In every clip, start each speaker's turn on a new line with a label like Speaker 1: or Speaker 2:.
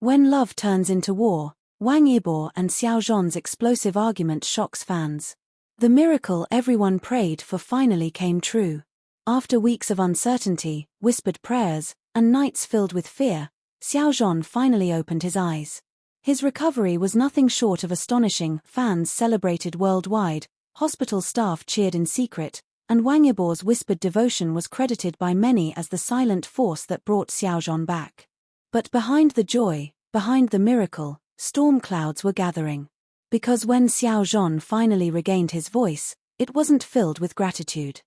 Speaker 1: When love turns into war, Wang Yibo and Xiao Zhan's explosive argument shocks fans. The miracle everyone prayed for finally came true. After weeks of uncertainty, whispered prayers, and nights filled with fear, Xiao Zhan finally opened his eyes. His recovery was nothing short of astonishing. Fans celebrated worldwide, hospital staff cheered in secret, and Wang Yibo's whispered devotion was credited by many as the silent force that brought Xiao Zhan back. But behind the joy, behind the miracle, storm clouds were gathering. Because when Xiao Zhan finally regained his voice, it wasn't filled with gratitude.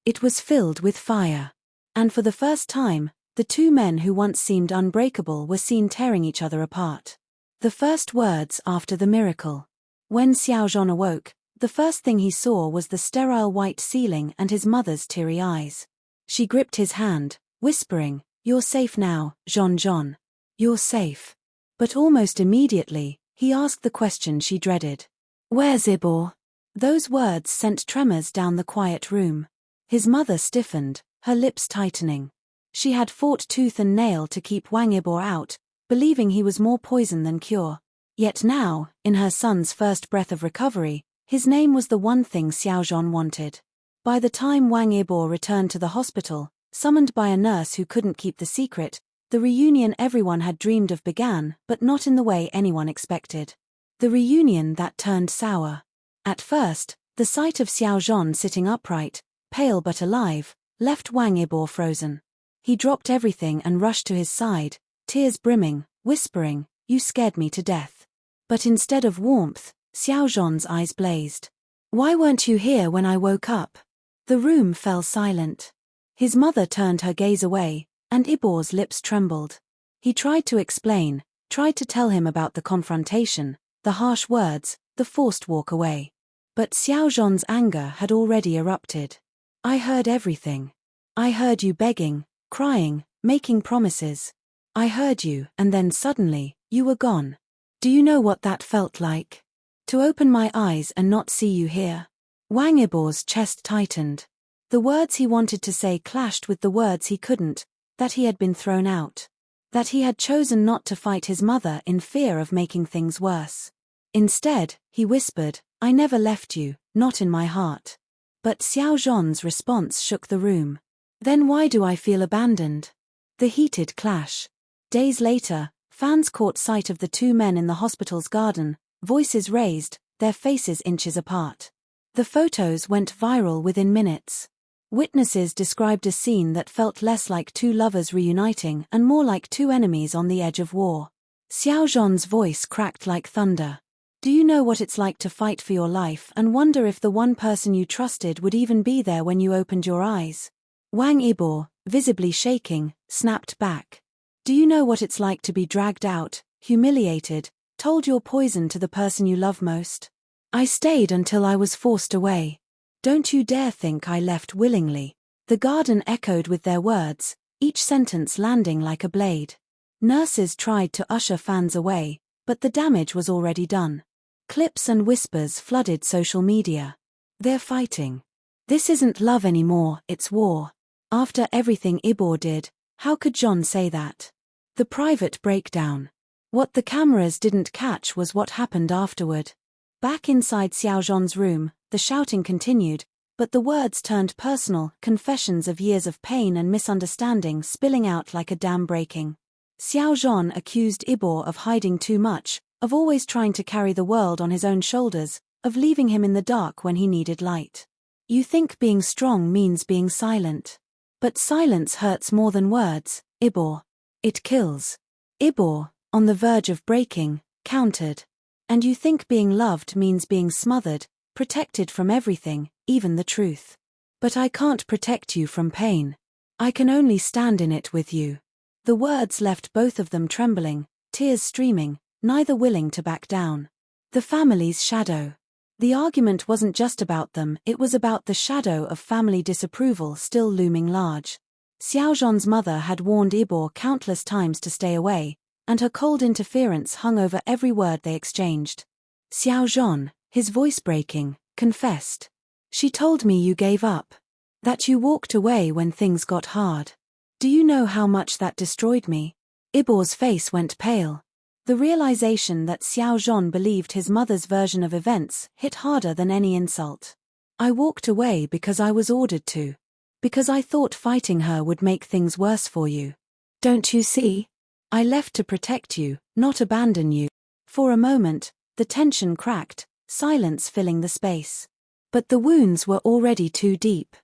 Speaker 1: It was filled with fire. And for the first time, the two men who once seemed unbreakable were seen tearing each other apart. The first words after the miracle. When Xiao Zhan awoke, the first thing he saw was the sterile white ceiling and his mother's teary eyes. She gripped his hand, whispering, "You're safe now, Zhan. You're safe." But almost immediately, he asked the question she dreaded. "Where's Yibo?" Those words sent tremors down the quiet room. His mother stiffened, her lips tightening. She had fought tooth and nail to keep Wang Yibo out, believing he was more poison than cure. Yet now, in her son's first breath of recovery, his name was the one thing Xiao Zhan wanted. By the time Wang Yibo returned to the hospital, summoned by a nurse who couldn't keep the secret, the reunion everyone had dreamed of began, but not in the way anyone expected. The reunion that turned sour. At first, the sight of Xiao Zhan sitting upright, pale but alive, left Wang Yibo frozen. He dropped everything and rushed to his side, tears brimming, whispering, "You scared me to death." But instead of warmth, Xiao Zhan's eyes blazed. "Why weren't you here when I woke up?" The room fell silent. His mother turned her gaze away, and Yibo's lips trembled. He tried to explain, tried to tell him about the confrontation, the harsh words, the forced walk away. But Xiao Zhan's anger had already erupted. "I heard everything. I heard you begging, crying, making promises. I heard you, and then suddenly, you were gone. Do you know what that felt like? To open my eyes and not see you here." Wang Yibo's chest tightened. The words he wanted to say clashed with the words he couldn't, that he had been thrown out. That he had chosen not to fight his mother in fear of making things worse. Instead, he whispered, "I never left you, not in my heart." But Xiao Zhan's response shook the room. "Then why do I feel abandoned?" The heated clash. Days later, fans caught sight of the two men in the hospital's garden, voices raised, their faces inches apart. The photos went viral within minutes. Witnesses described a scene that felt less like two lovers reuniting and more like two enemies on the edge of war. Xiao Zhan's voice cracked like thunder. "Do you know what it's like to fight for your life and wonder if the one person you trusted would even be there when you opened your eyes?" Wang Yibo, visibly shaking, snapped back. "Do you know what it's like to be dragged out, humiliated, told you're poison to the person you love most? I stayed until I was forced away. Don't you dare think I left willingly." The garden echoed with their words, each sentence landing like a blade. Nurses tried to usher fans away, but the damage was already done. Clips and whispers flooded social media. "They're fighting. This isn't love anymore, it's war. After everything Yibo did, how could Zhan say that?" The private breakdown. What the cameras didn't catch was what happened afterward. Back inside Xiao Zhan's room, the shouting continued, but the words turned personal, confessions of years of pain and misunderstanding spilling out like a dam breaking. Xiao Zhan accused Yibo of hiding too much, of always trying to carry the world on his own shoulders, of leaving him in the dark when he needed light. "You think being strong means being silent. But silence hurts more than words, Yibo. It kills." Yibo, on the verge of breaking, countered. "And you think being loved means being smothered, protected from everything, even the truth. But I can't protect you from pain. I can only stand in it with you." The words left both of them trembling, tears streaming, neither willing to back down. The family's shadow. The argument wasn't just about them, it was about the shadow of family disapproval still looming large. Xiao Zhan's mother had warned Yibo countless times to stay away, and her cold interference hung over every word they exchanged. Xiao Zhan, his voice breaking, confessed. "She told me you gave up. That you walked away when things got hard. Do you know how much that destroyed me?" Yibo's face went pale. The realization that Xiao Zhan believed his mother's version of events hit harder than any insult. I walked away because I was ordered to. Because I thought fighting her would make things worse for you. Don't you see? I left to protect you, not abandon you. For a moment, the tension cracked, silence filling the space. But the wounds were already too deep.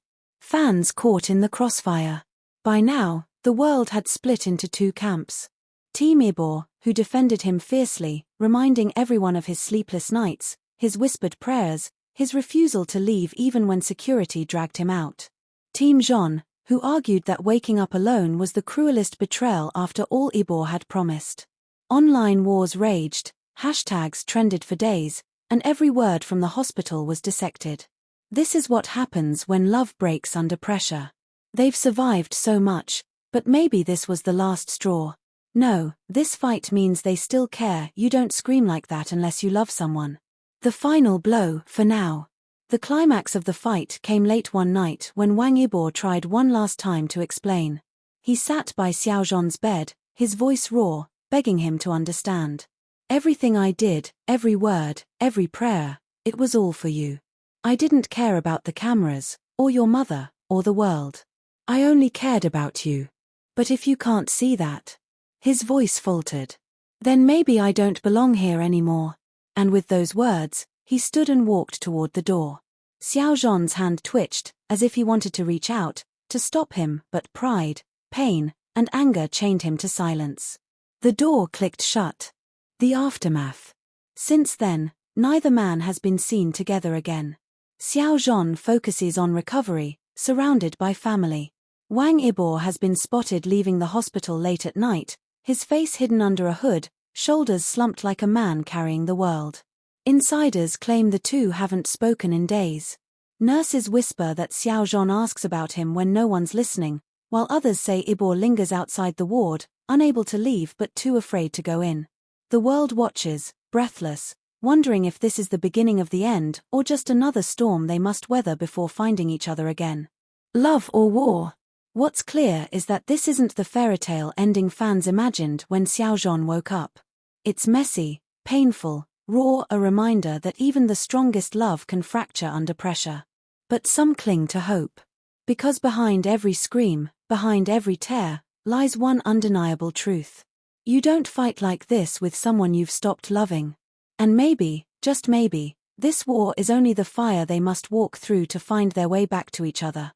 Speaker 1: Fans caught in the crossfire. By now, the world had split into two camps. Team Yibo, who defended him fiercely, reminding everyone of his sleepless nights, his whispered prayers, his refusal to leave even when security dragged him out. Team Zhan, who argued that waking up alone was the cruelest betrayal after all Yibo had promised. Online wars raged, hashtags trended for days, and every word from the hospital was dissected. This is what happens when love breaks under pressure. They've survived so much, but maybe this was the last straw. No, this fight means they still care. You don't scream like that unless you love someone. The final blow, for now. The climax of the fight came late one night when Wang Yibo tried one last time to explain. He sat by Xiao Zhan's bed, his voice raw, begging him to understand. Everything I did, every word, every prayer, it was all for you. I didn't care about the cameras, or your mother, or the world. I only cared about you. But if you can't see that. His voice faltered. Then maybe I don't belong here anymore. And with those words, he stood and walked toward the door. Xiao Zhan's hand twitched, as if he wanted to reach out, to stop him, but pride, pain, and anger chained him to silence. The door clicked shut. The aftermath. Since then, neither man has been seen together again. Xiao Zhan focuses on recovery, surrounded by family. Wang Yibo has been spotted leaving the hospital late at night, his face hidden under a hood, shoulders slumped like a man carrying the world. Insiders claim the two haven't spoken in days. Nurses whisper that Xiao Zhan asks about him when no one's listening, while others say Yibo lingers outside the ward, unable to leave but too afraid to go in. The world watches, breathless, wondering if this is the beginning of the end or just another storm they must weather before finding each other again. Love or war? What's clear is that this isn't the fairytale ending fans imagined when Xiao Zhan woke up. It's messy, painful, raw, a reminder that even the strongest love can fracture under pressure. But some cling to hope. Because behind every scream, behind every tear, lies one undeniable truth. You don't fight like this with someone you've stopped loving. And maybe, just maybe, this war is only the fire they must walk through to find their way back to each other.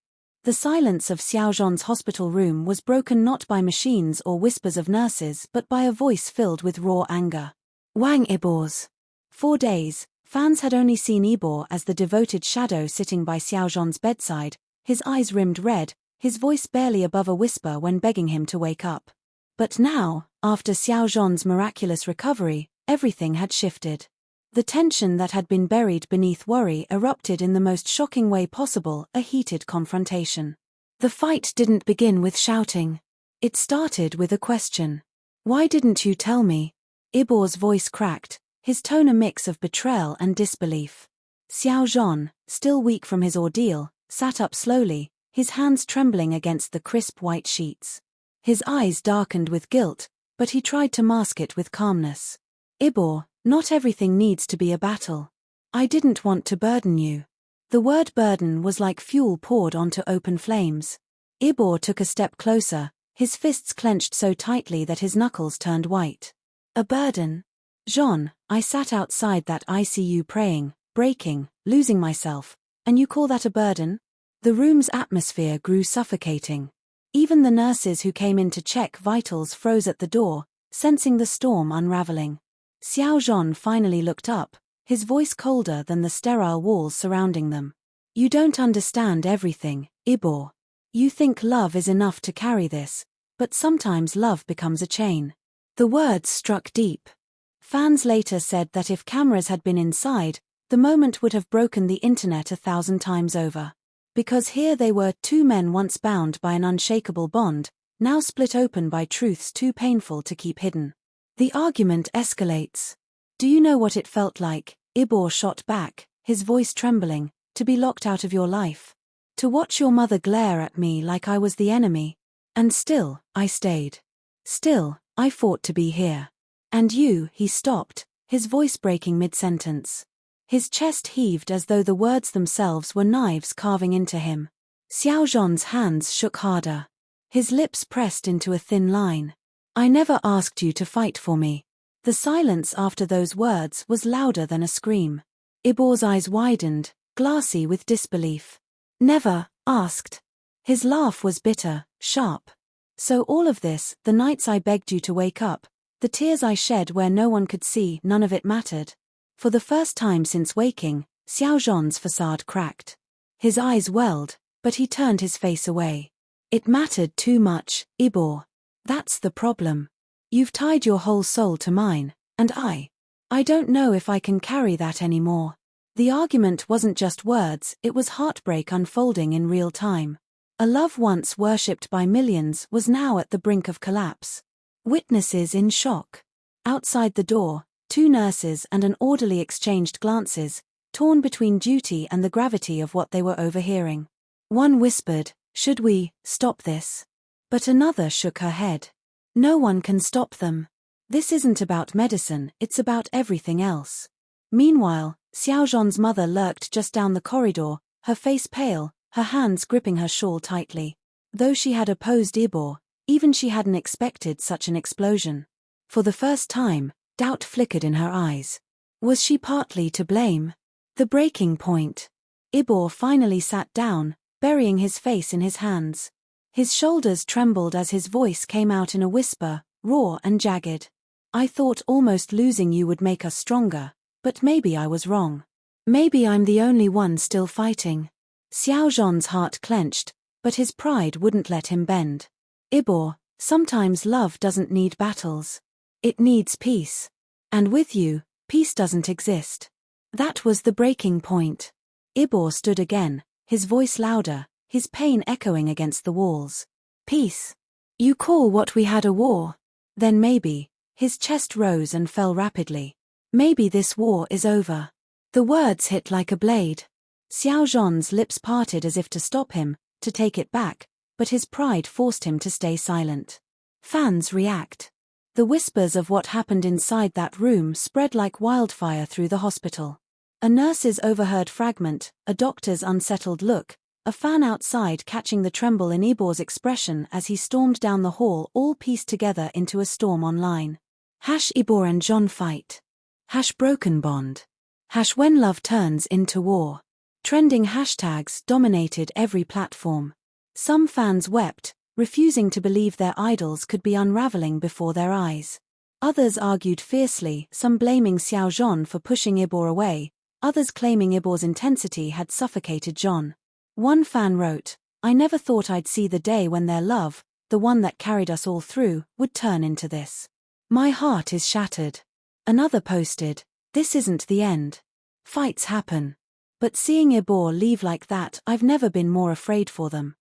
Speaker 1: The silence of Xiao Zhan's hospital room was broken not by machines or whispers of nurses but by a voice filled with raw anger. Wang Yibo's. 4 days, fans had only seen Yibo as the devoted shadow sitting by Xiao Zhan's bedside, his eyes rimmed red, his voice barely above a whisper when begging him to wake up. But now, after Xiao Zhan's miraculous recovery, everything had shifted. The tension that had been buried beneath worry erupted in the most shocking way possible, a heated confrontation. The fight didn't begin with shouting. It started with a question. Why didn't you tell me? Yibo's voice cracked, his tone a mix of betrayal and disbelief. Xiao Zhan, still weak from his ordeal, sat up slowly, his hands trembling against the crisp white sheets. His eyes darkened with guilt, but he tried to mask it with calmness. Yibo, not everything needs to be a battle. I didn't want to burden you. The word burden was like fuel poured onto open flames. Yibo took a step closer, his fists clenched so tightly that his knuckles turned white. A burden? Zhan, I sat outside that ICU praying, breaking, losing myself, and you call that a burden? The room's atmosphere grew suffocating. Even the nurses who came in to check vitals froze at the door, sensing the storm unraveling. Xiao Zhan finally looked up, his voice colder than the sterile walls surrounding them. You don't understand everything, Yibo. You think love is enough to carry this, but sometimes love becomes a chain. The words struck deep. Fans later said that if cameras had been inside, the moment would have broken the internet 1,000 times over. Because here they were, two men once bound by an unshakable bond, now split open by truths too painful to keep hidden. The argument escalates. Do you know what it felt like? Yibo shot back, his voice trembling, to be locked out of your life. To watch your mother glare at me like I was the enemy. And still, I stayed. Still, I fought to be here. And you, he stopped, his voice breaking mid-sentence. His chest heaved as though the words themselves were knives carving into him. Xiao Zhan's hands shook harder. His lips pressed into a thin line. I never asked you to fight for me. The silence after those words was louder than a scream. Yibo's eyes widened, glassy with disbelief. Never asked. His laugh was bitter, sharp. So all of this, the nights I begged you to wake up, the tears I shed where no one could see, none of it mattered. For the first time since waking, Xiao Zhan's facade cracked. His eyes welled, but he turned his face away. It mattered too much, Yibo. That's the problem. You've tied your whole soul to mine, and I don't know if I can carry that anymore. The argument wasn't just words, it was heartbreak unfolding in real time. A love once worshipped by millions was now at the brink of collapse. Witnesses in shock. Outside the door, 2 nurses and an orderly exchanged glances, torn between duty and the gravity of what they were overhearing. One whispered, "Should we stop this?" But another shook her head. No one can stop them. This isn't about medicine, it's about everything else. Meanwhile, Xiao Zhan's mother lurked just down the corridor, her face pale, her hands gripping her shawl tightly. Though she had opposed Yibo, even she hadn't expected such an explosion. For the first time, doubt flickered in her eyes. Was she partly to blame? The breaking point. Yibo finally sat down, burying his face in his hands. His shoulders trembled as his voice came out in a whisper, raw and jagged. I thought almost losing you would make us stronger, but maybe I was wrong. Maybe I'm the only one still fighting. Xiao Zhan's heart clenched, but his pride wouldn't let him bend. Yibo, sometimes love doesn't need battles. It needs peace. And with you, peace doesn't exist. That was the breaking point. Yibo stood again, his voice louder, his pain echoing against the walls. Peace. You call what we had a war? Then maybe, his chest rose and fell rapidly. Maybe this war is over. The words hit like a blade. Xiao Zhan's lips parted as if to stop him, to take it back, but his pride forced him to stay silent. Fans react. The whispers of what happened inside that room spread like wildfire through the hospital. A nurse's overheard fragment, a doctor's unsettled look, a fan outside catching the tremble in Yibo's expression as he stormed down the hall, all pieced together into a storm online. #Yibo and Xiao fight. #broken bond. #when love turns into war. Trending hashtags dominated every platform. Some fans wept, refusing to believe their idols could be unraveling before their eyes. Others argued fiercely, some blaming Xiao Zhan for pushing Yibo away, others claiming Yibo's intensity had suffocated Zhan. One fan wrote, "I never thought I'd see the day when their love, the one that carried us all through, would turn into this. My heart is shattered." Another posted, "This isn't the end. Fights happen. But seeing Yibo leave like that, I've never been more afraid for them."